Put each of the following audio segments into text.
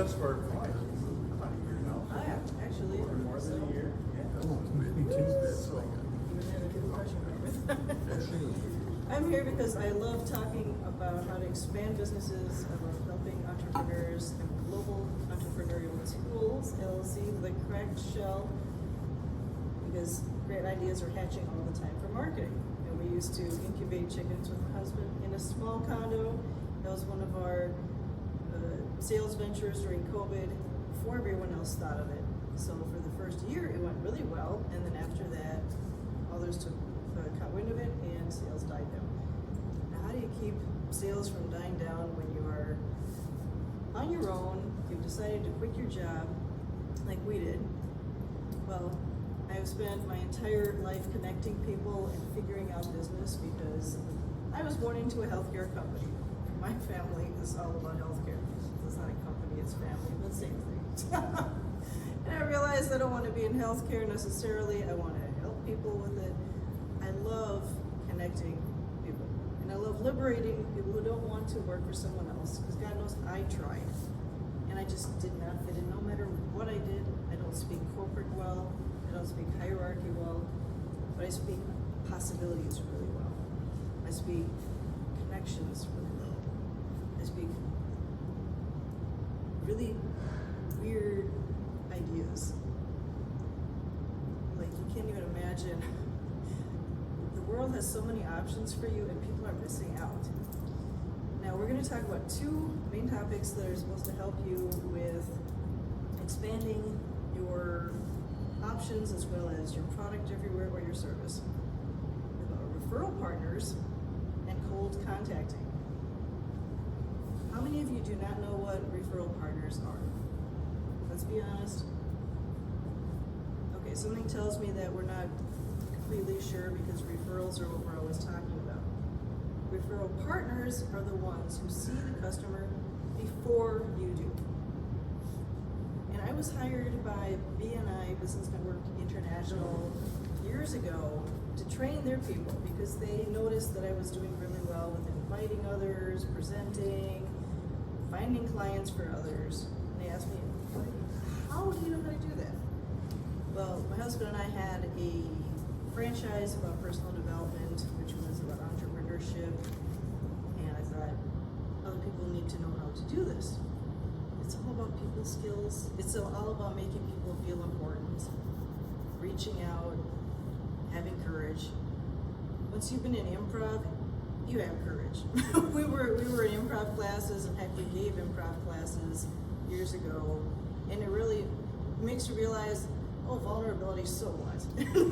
us for about a year now. I am, actually. Or more than a year. So, even had a good impression of I'm here because I love talking about how to expand businesses, about helping entrepreneurs and global entrepreneurial tools, LLC, the cracked shell, because great ideas are hatching all the time for marketing. And we used to incubate chickens with my husband in a small condo. That was one of our sales ventures during COVID before everyone else thought of it. So for the first year, it went really well, and then after that, others caught wind of it, and sales died down. Now, how do you keep sales from dying down when you are on your own? You've decided to quit your job, like we did. Well, I have spent my entire life connecting people and figuring out business because I was born into a healthcare company. My family is all about healthcare. It's not a company, it's family, but same thing. And I realized I don't want to be in healthcare necessarily. I want to help people with it. I love connecting people. And I love liberating people who don't want to work for someone else. Because God knows I tried. And I just did not fit in. No matter what I did, I don't speak corporate well. I don't speak hierarchy well. But I speak possibilities really well. I speak connections really well. I speak really weird ideas. Like, you can't even imagine. The world has so many options for you, and people are missing out. Now, we're going to talk about two main topics that are supposed to help you with expanding your options as well as your product everywhere or your service. Referral partners and cold contacting. How many of you do not know what referral partners are? Let's be honest. Okay, something tells me that we're not completely sure because referrals are what we're always talking about. Referral partners are the ones who see the customer before you do. And I was hired by BNI, Business Network International, years ago to train their people because they noticed that I was doing really well with inviting others, presenting, finding clients for others. And they asked me, how do you know how to do that? Well, my husband and I had a franchise about personal development, which was about entrepreneurship, and I thought other people need to know how to do this. It's all about people skills. It's all about making people feel important, reaching out, having courage. Once you've been in improv, you have courage. we were in improv classes, in fact we gave improv classes years ago, and it really makes you realize, oh, vulnerability, so what?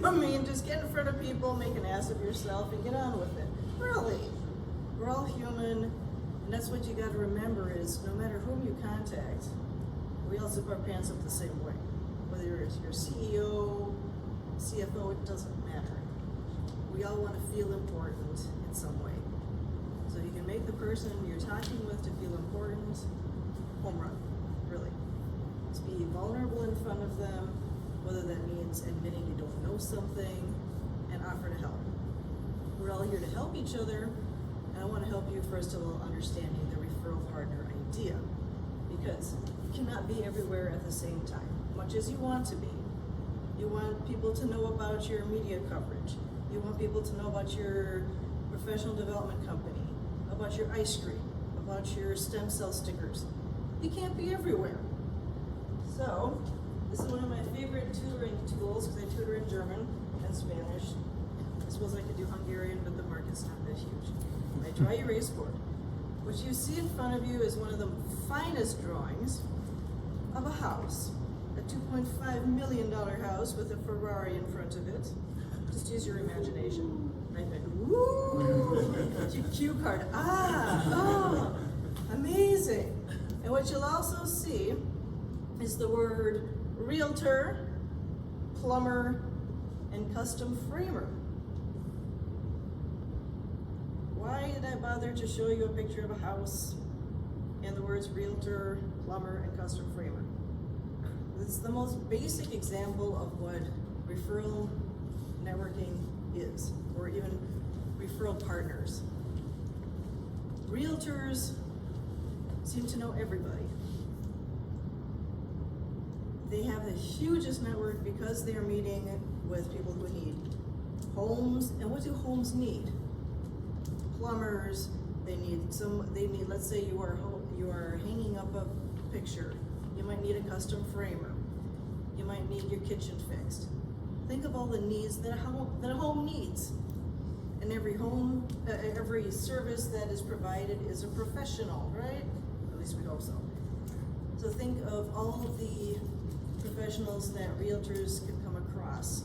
I mean, just get in front of people, make an ass of yourself, and get on with it. Really, we're all human, and that's what you got to remember is no matter whom you contact, we all zip our pants up the same way. Whether it's your CEO, CFO, it doesn't matter. We all want to feel important in some way. So you can make the person you're talking with to feel important, home run, really. Just be vulnerable in front of them, whether that means admitting you don't know something, and offer to help. We're all here to help each other, and I want to help you first of all understanding the referral partner idea, because you cannot be everywhere at the same time, much as you want to be. You want people to know about your media coverage. You want people to know about your professional development company, about your ice cream, about your stem cell stickers. You can't be everywhere. So, this is one of my favorite tutoring tools because I tutor in German and Spanish. I suppose I could do Hungarian, but the market's not that huge. I dry erase board. What you see in front of you is one of the finest drawings of a house. A $2.5 million house with a Ferrari in front of it. Just use your imagination. Right there. Woo! Cue card. Oh, amazing. And what you'll also see is the word realtor, plumber, and custom framer. Why did I bother to show you a picture of a house and the words realtor, plumber, and custom framer? It's the most basic example of what referral networking is, or even referral partners. Realtors seem to know everybody. They have the hugest network because they're meeting with people who need homes. And what do homes need? Plumbers. They need, let's say you are hanging up a picture. You might need a custom framer. You might need your kitchen fixed. Think of all the needs that a home needs. And every service that is provided is a professional, right? At least we hope so. So think of all of the professionals that realtors can come across.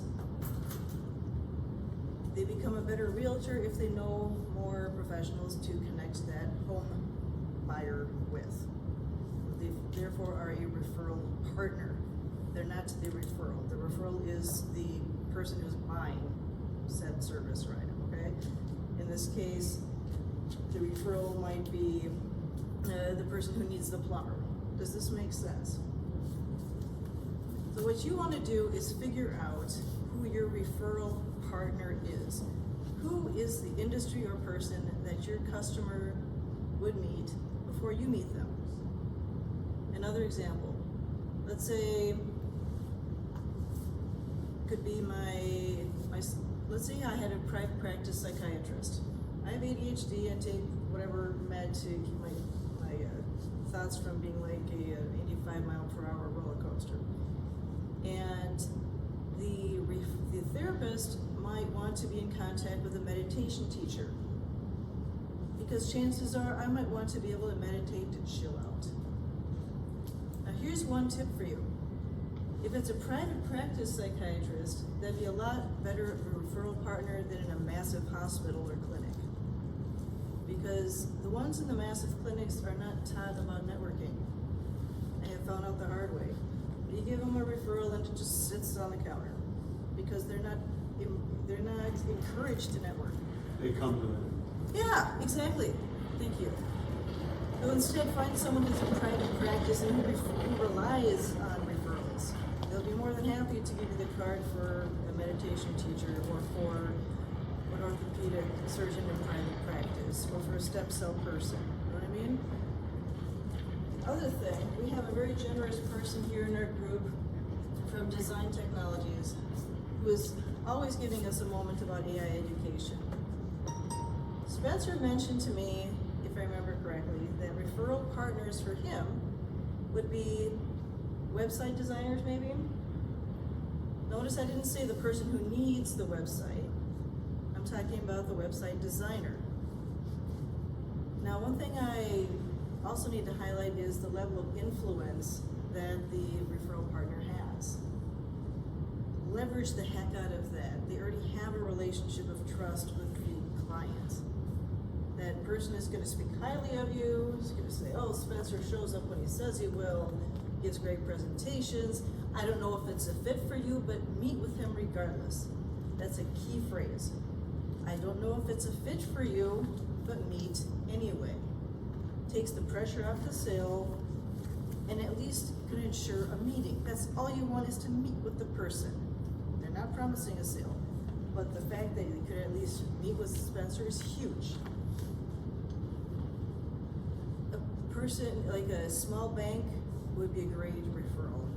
They become a better realtor if they know more professionals to connect that home buyer with. They therefore are a referral partner. They're not the referral. The referral is the person who's buying said service or item, okay? In this case, the referral might be the person who needs the plumber. Does this make sense? So what you want to do is figure out who your referral partner is. Who is the industry or person that your customer would meet before you meet them? Another example, let's say, could be let's say I had a private practice psychiatrist. I have ADHD, I take whatever med to keep my thoughts from being like a 85-mile-per-hour roller coaster. And the therapist might want to be in contact with a meditation teacher, because chances are I might want to be able to meditate to chill out. Now here's one tip for you. If it's a private practice psychiatrist, that'd be a lot better of a referral partner than in a massive hospital or clinic. Because the ones in the massive clinics are not taught about networking. I have found out the hard way. You give them a referral and it just sits on the counter because they're not encouraged to network. They come to it. Yeah, exactly. Thank you. So instead, find someone who's in private practice and who relies on referrals. They'll be more than happy to give you the card for a meditation teacher or for an orthopedic surgeon in private practice or for a stem cell person. You know what I mean? Other thing, we have a very generous person here in our group from Design Technologies who is always giving us a moment about AI education. Spencer mentioned to me, if I remember correctly, that referral partners for him would be website designers, maybe? Notice I didn't say the person who needs the website. I'm talking about the website designer. Now, one thing I also need to highlight is the level of influence that the referral partner has. Leverage the heck out of that. They already have a relationship of trust with the client. That person is going to speak highly of you. He's going to say, oh, Spencer shows up when he says he will, gives great presentations. I don't know if it's a fit for you, but meet with him regardless. That's a key phrase. I don't know if it's a fit for you, but meet anyway. Takes the pressure off the sale and at least can ensure a meeting. That's all you want, is to meet with the person. They're not promising a sale, but the fact that you could at least meet with Spencer is huge. A person like a small bank would be a great referral.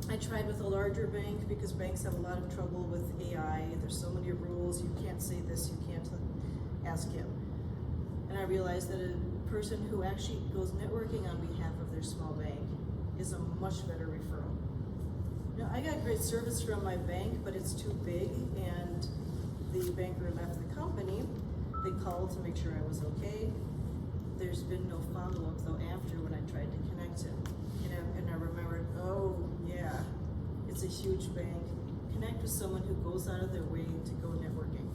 I tried with a larger bank because banks have a lot of trouble with AI. There's so many rules. You can't say this, you can't ask him. And I realized that a person who actually goes networking on behalf of their small bank is a much better referral. Now, I got great service from my bank, but it's too big, and the banker left the company. They called to make sure I was okay. There's been no follow-up though after when I tried to connect him. And I remembered, oh yeah, it's a huge bank. Connect with someone who goes out of their way to go networking.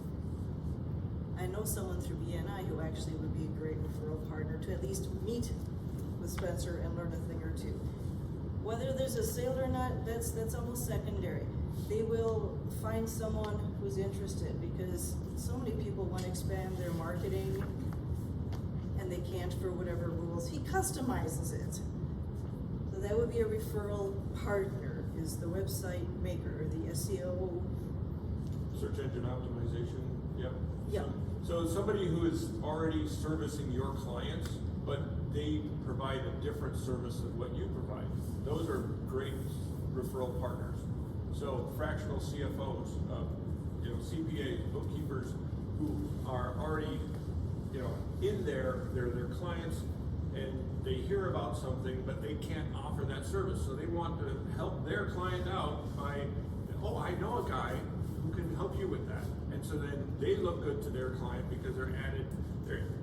I know someone through BNI who actually would be a great referral partner to at least meet with Spencer and learn a thing or two. Whether there's a sale or not, that's almost secondary. They will find someone who's interested, because so many people want to expand their marketing and they can't for whatever rules. He customizes it. So that would be a referral partner, is the website maker, the SEO. Search engine optimization, yep. Yeah. So somebody who is already servicing your clients, but they provide a different service than what you provide. Those are great referral partners. So fractional CFOs, CPAs, bookkeepers who are already, in there, they're their clients, and they hear about something, but they can't offer that service. So they want to help their client out by, oh, I know a guy who can help you with that. And so then they look good to their client because they're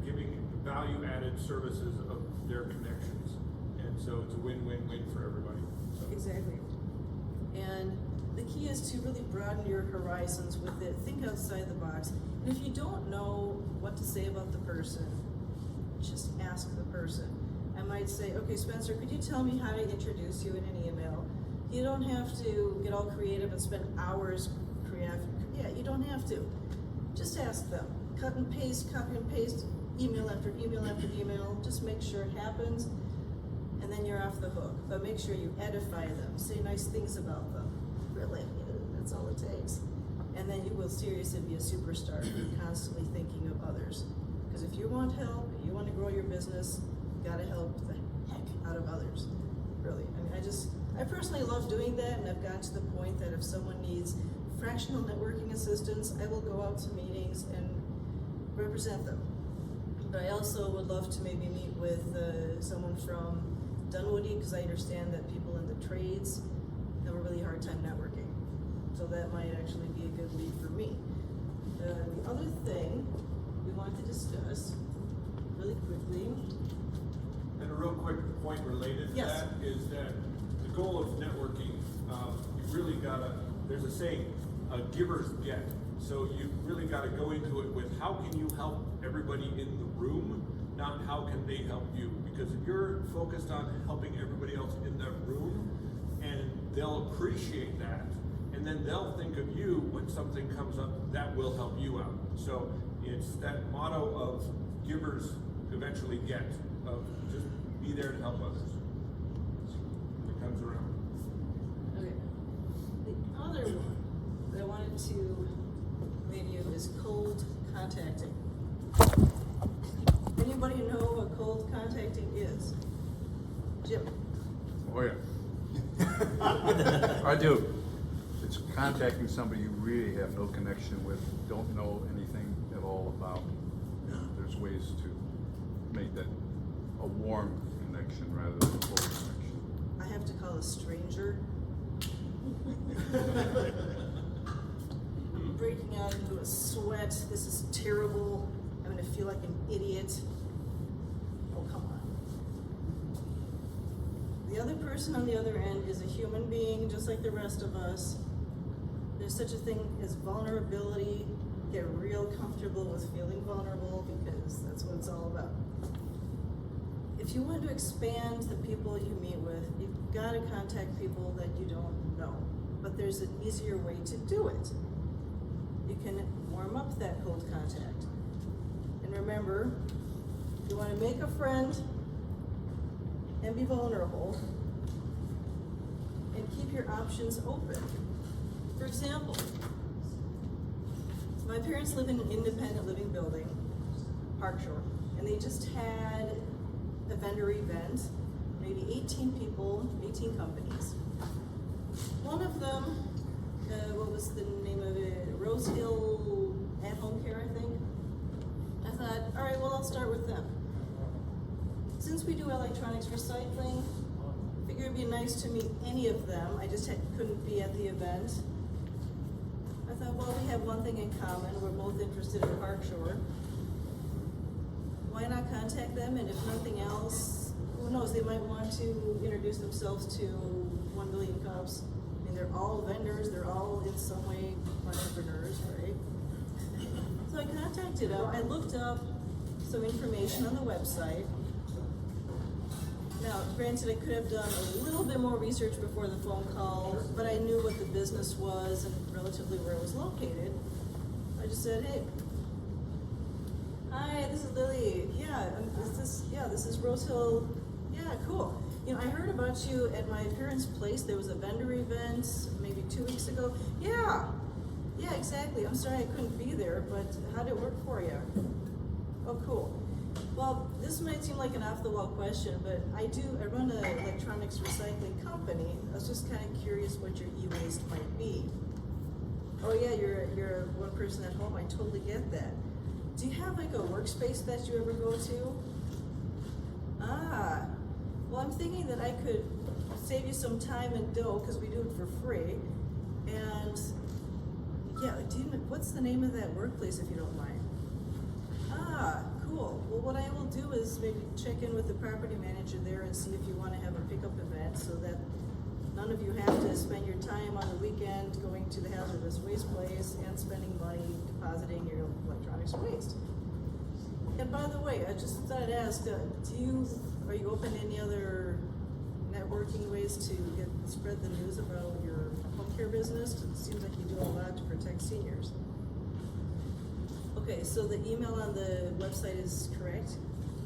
giving value-added services of their connections. And so it's a win-win-win for everybody. So. Exactly. And the key is to really broaden your horizons with it. Think outside the box. And if you don't know what to say about the person, just ask the person. I might say, okay, Spencer, could you tell me how to introduce you in an email? You don't have to get all creative and spend hours you don't have to. Just ask them. Cut and paste, copy and paste, email after email after email. Just make sure it happens, and then you're off the hook. But make sure you edify them. Say nice things about them. Really, that's all it takes. And then you will seriously be a superstar if you're constantly thinking of others. Because if you want help, you want to grow your business, you gotta help the heck out of others. Really. I mean, I personally love doing that, and I've gotten to the point that if someone needs fractional networking assistance, I will go out to meetings and represent them. But I also would love to maybe meet with someone from Dunwoody, because I understand that people in the trades have a really hard time networking. So that might actually be a good lead for me. The other thing we want to discuss really quickly. And a real quick point related to Yes. that is that the goal of networking, you really there's a saying, givers get. So you really gotta go into it with how can you help everybody in the room, not how can they help you. Because if you're focused on helping everybody else in that room, and they'll appreciate that, and then they'll think of you when something comes up that will help you out. So it's that motto of givers eventually get, of just be there to help others. It comes around. Okay. The other one that I wanted to review is cold contacting. Anybody know what cold contacting is? Jim? Oh yeah. I do. It's contacting somebody you really have no connection with, don't know anything at all about. There's ways to make that a warm connection rather than a cold connection. I have to call a stranger. Breaking out into a sweat. This is terrible. I'm gonna feel like an idiot. Oh, come on. The other person on the other end is a human being, just like the rest of us. There's such a thing as vulnerability. Get real comfortable with feeling vulnerable, because that's what it's all about. If you want to expand the people you meet with, you've got to contact people that you don't know. But there's an easier way to do it. You can warm up that cold contact. And remember, you want to make a friend and be vulnerable, and keep your options open. For example, my parents live in an independent living building, Park Shore, and they just had a vendor event, maybe 18 people, 18 companies. One of them, what was the name of it? Rose Hill At-Home Care, I think. I thought, all right, well, I'll start with them. Since we do electronics recycling, I figured it'd be nice to meet any of them. I just couldn't be at the event. I thought, well, we have one thing in common. We're both interested in Park Shore. Why not contact them? And if nothing else, who knows, they might want to introduce themselves to 1 Million Cups. I mean, they're all vendors. They're all in some way entrepreneurs, right? So I contacted them. I looked up some information on the website. Now, granted, I could have done a little bit more research before the phone call, but I knew what the business was and relatively where it was located. I just said, hey, hi, this is Lili. This is Rose Hill. Yeah, cool. I heard about you at my parents' place. There was a vendor event maybe 2 weeks ago. Yeah, exactly. I'm sorry I couldn't be there, but how did it work for you? Oh, cool. Well, this might seem like an off-the-wall question, but I run an electronics recycling company. I was just kind of curious what your e-waste might be. Oh yeah, you're one person at home, I totally get that. Do you have like a workspace that you ever go to? Ah, well I'm thinking that I could save you some time and dough, because we do it for free. And yeah, what's the name of that workplace if you don't mind? Ah, cool. Well, what I will do is maybe check in with the property manager there and see if you want to have a pickup event so that none of you have to spend your time on the weekend going to the hazardous waste place and spending money depositing your electronics waste. And by the way, I just thought I'd ask, are you open to any other networking ways to spread the news about your home care business? It seems like you do a lot to protect seniors. Okay, so the email on the website is correct.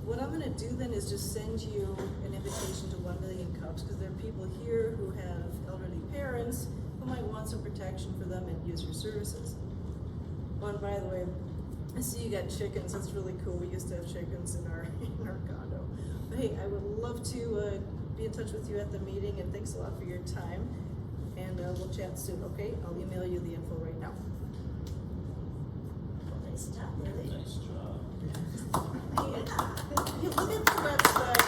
What I'm gonna do then is just send you an invitation to 1 Million Cups, because there are people here who have elderly parents who might want some protection for them and use your services. Oh, and by the way, I see you got chickens. That's really cool. We used to have chickens in our condo. But hey, I would love to be in touch with you at the meeting, and thanks a lot for your time. And we'll chat soon, okay? I'll email you the info right now. Nice job, Lili. Nice job. You look at the website.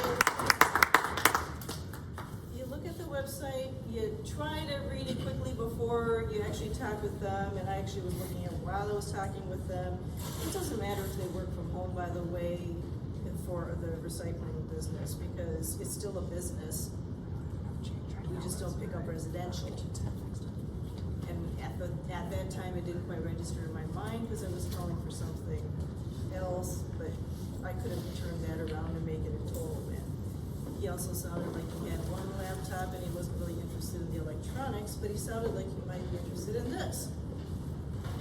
You look at the website. You try to read it quickly before you actually talk with them. And I actually was looking at while I was talking with them. It doesn't matter if they work from home, by the way, for the recycling business, because it's still a business. We just don't pick up residential. And at that time, it didn't quite register in my mind because I was calling for something else, but I could have turned that around and make it a total win. He also sounded like he had one laptop and he wasn't really interested in the electronics, but he sounded like he might be interested in this.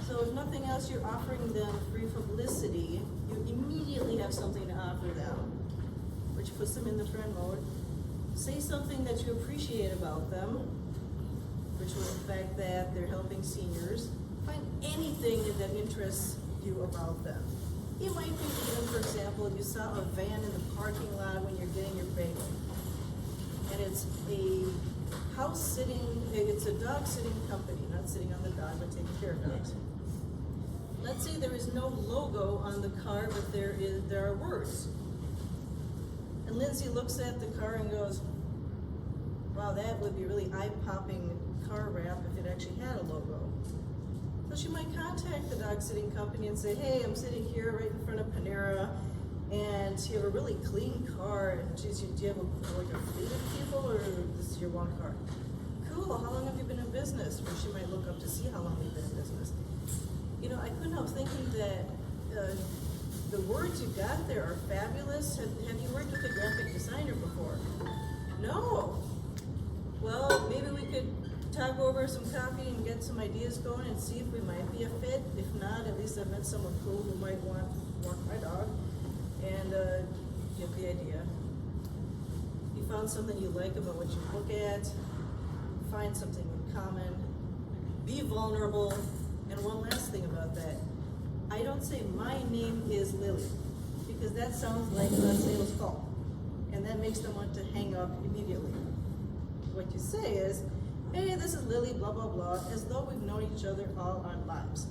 So if nothing else, you're offering them free publicity. You immediately have something to offer them, which puts them in the friend mode. Say something that you appreciate about them, which was the fact that they're helping seniors. Find anything that interests you about them. You might think of, for example, you saw a van in the parking lot when you're getting your bagel. And it's a it's a dog sitting company, not sitting on the dog, but taking care of dogs. Let's say there is no logo on the car, but there are words. And Lindsay looks at the car and goes, wow, that would be really eye-popping car wrap if it actually had a logo. So she might contact the dog sitting company and say, hey, I'm sitting here right in front of Panera, and you have a really clean car, and geez, do you have like a fleet of people, or this is your one car? Cool, how long have you been in business? Or she might look up to see how long you've been in business. You know, I couldn't help thinking that the words you got there are fabulous. Have you worked with a graphic designer before? No. Well, maybe we could talk over some coffee and get some ideas going and see if we might be a fit. If not, at least I've met someone cool who might want my dog and get the idea. You found something you like about what you look at, find something in common, be vulnerable, and one last thing about that. I don't say my name is Lili, because that sounds like a sales call, and that makes them want to hang up immediately. What you say is, hey, this is Lili, blah, blah, blah, as though we've known each other all our lives.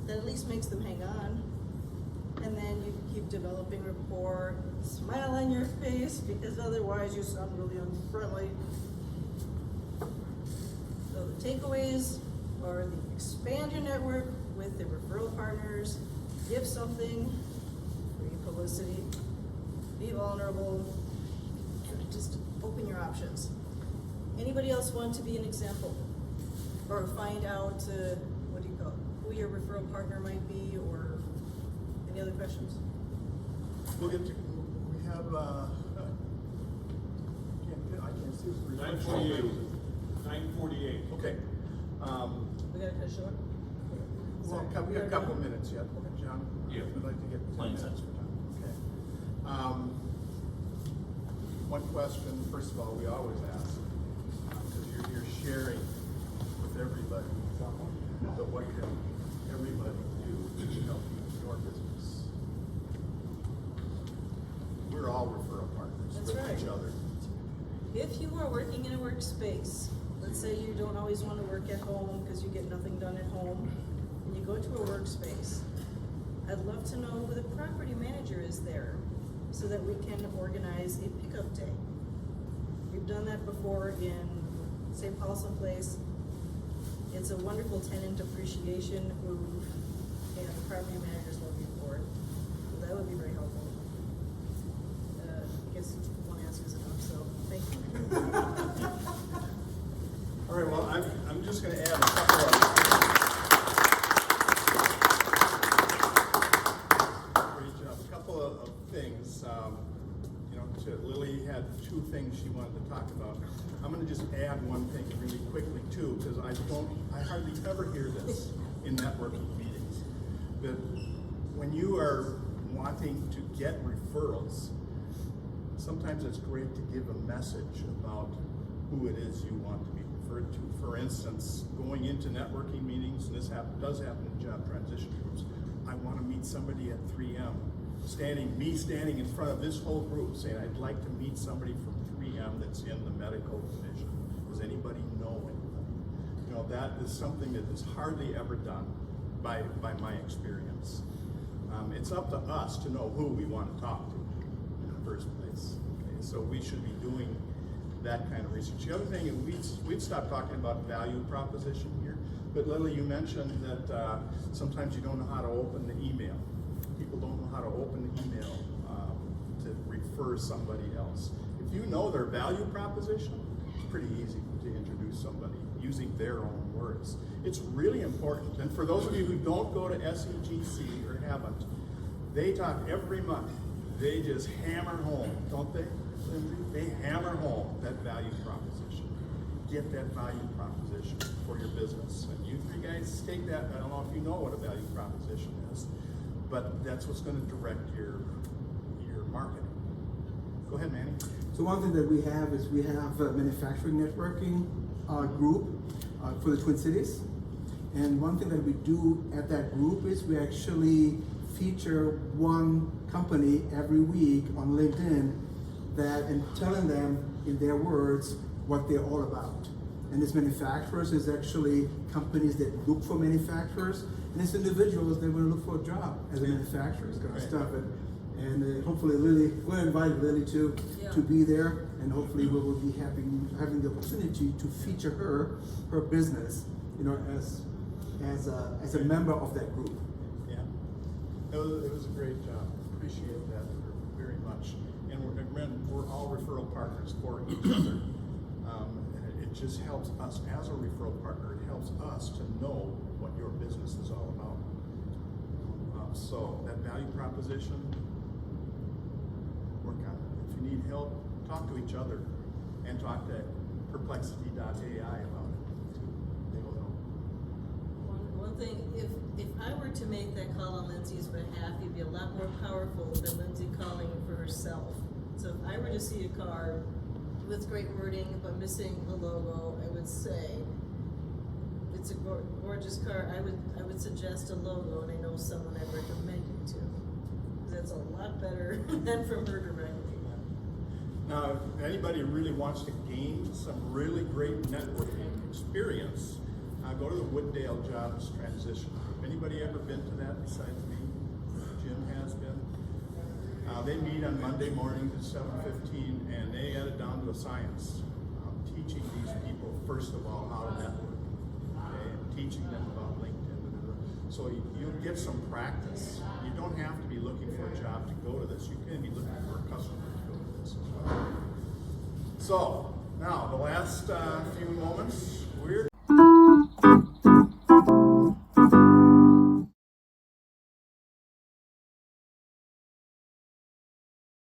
That at least makes them hang on, and then you keep developing rapport, smile on your face, because otherwise you sound really unfriendly. So the takeaways are the expand your network with the referral partners, give something, free publicity, be vulnerable, and just open your options. Anybody else want to be an example? Or find out, who your referral partner might be, or any other questions? We'll get to, we have, I can't see. 9:48. 9:48. Okay. We gotta cut it short? Well, we have a couple of minutes yet, John. Yeah. We'd like to get 10 Plain minutes. sense. Okay. One question, first of all, we always ask, because you're sharing with everybody, so what can everybody do to help you in your business? other. If you are working in a workspace, let's say you don't always want to work at home because you get nothing done at home, and you go to a workspace, I'd love to know who the property manager is there so that we can organize a pickup day. We've done that before in St. Paulson Place. It's a wonderful tenant appreciation move, and the property manager's looking for it. So that would be very helpful. I guess one answer is enough, so thank you. All right, well, I'm just gonna add a couple of. Great job. A couple of things. You know, Lili had two things she wanted to talk about. I'm gonna just add one thing really quickly too, because I hardly ever hear this in networking meetings. But when you are wanting to get referrals, sometimes it's great to give a message about who it is you want to be referred to. For instance, going into networking meetings, and this does happen in job transition groups, I want to meet somebody at 3M. Standing in front of this whole group saying, I'd like to meet somebody from 3M that's in the medical division. Does anybody know anybody? You know, that is something that is hardly ever done by my experience. It's up to us to know who we want to talk to in the first place. Okay? So we should be doing that kind of research. The other thing, we'd stop talking about value proposition here, but Lili, you mentioned that sometimes you don't know how to open the email. People don't know how to open the email to refer somebody else. If you know their value proposition, it's pretty easy to introduce somebody using their own words. It's really important. And for those of you who don't go to SEGC or haven't, they talk every month. They just hammer home, don't they, Lindsay? They hammer home that value proposition. Get that value proposition for your business. And you three guys take that. I don't know if you know what a value proposition is, but that's what's going to direct your marketing. Go ahead, Manny. So one thing that we have is we have a manufacturing networking group for the Twin Cities. And one thing that we do at that group is we actually feature one company every week on LinkedIn and telling them in their words what they're all about. And it's manufacturers, is actually companies that look for manufacturers, and it's individuals that want to look for a job as a manufacturer, kind of stuff. And hopefully Lili, we're inviting Lili to be there, and hopefully we will be having the opportunity to feature her business, you know, as a member of that group. Yeah, it was a great job. Appreciate that very much. And we're all referral partners for each other. And it just helps us as a referral partner. It helps us to know what your business is all about. So that value proposition, work on it. If you need help, talk to each other and talk to perplexity.ai about it too. They will help. One thing, if I were to make that call on Lindsay's behalf, it'd be a lot more powerful than Lindsay calling for herself. So if I were to see a car with great wording but missing a logo, I would say, it's a gorgeous car. I would suggest a logo, and I know someone I'd recommend you to. That's a lot better than from her directly. Now, if anybody really wants to gain some really great networking experience, go to the Wooddale Jobs Transition Group. Anybody ever been to that besides me? Jim has been. They meet on Monday mornings at 7:15, and they got it down to a science. Teaching these people, first of all, how to network, okay, and teaching them about LinkedIn. So you'll get some practice. You don't have to be looking for a job to go to this. You can be looking for a customer to go to this as well. So now the last few moments.